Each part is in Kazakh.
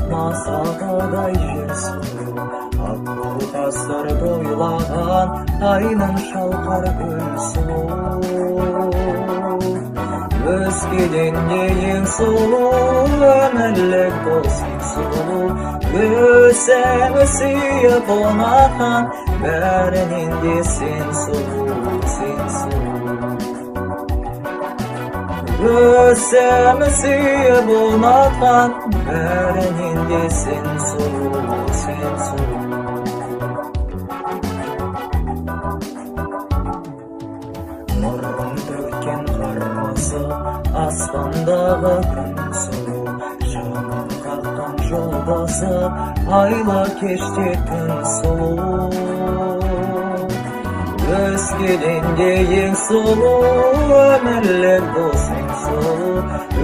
Masaldaday jер су, аққу тастар бойлаған айнын шалқар көл сұлу. Өзгеден ең сұлу, өмірлік досың сұлу. Өзімі сүйіп ұнаған, бәрінен де сен сұлу, сен сұлу. Өзімі сүйіп ұнатқан, бәрінен де сен сұлу, сен сұлу. Нұрын төккен қырмызы, аспандағы күн сұлу. Жанын қаққан жолдасы, айлы кеште түн сұлу. Өзгеден де ең сұлу, өмірлік досың сұлу.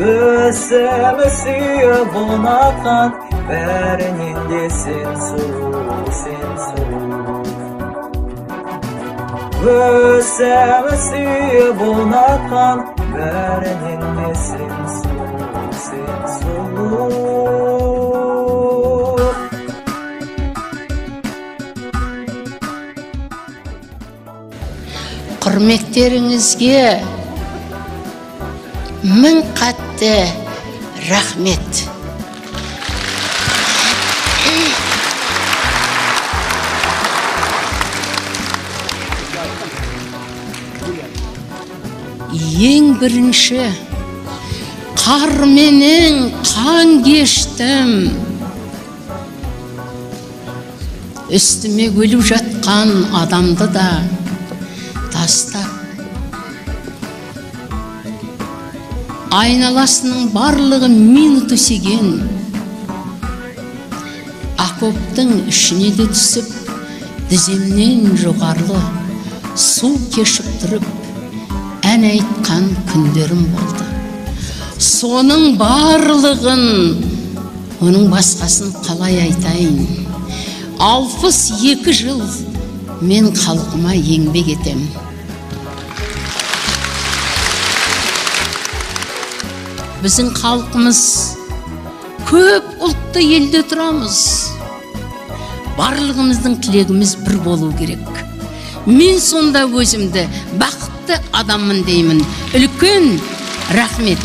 Өзімі сүйіп ұнатқан, бәрінен де сен сұлу, сен сұлу. Өзімі сүйіп ұнатқан, бәрінен де сен сұлу, сен сұлу. Құрметтеріңізге мың қатты рахмет. Ең бірінші қарменен қан кештім. Үстіме өліп жатқан адамды да тастап, айналасының барлығы мен төсеген, окоптың ішіне де түсіп, тіземнен жоғарлы су кешіп тұрып, ән айтқан күндерім болды. Соның барлығын, оның басқасын қалай айтайын? 62 жыл мен халқыма еңбек етем. Біздің халқымыз көп ұлтты елде тұрамыз. Барлығымыздың тілегіміз бір болу керек. Мен сонда өзімді бақытты адаммын деймін. Үлкен рахмет.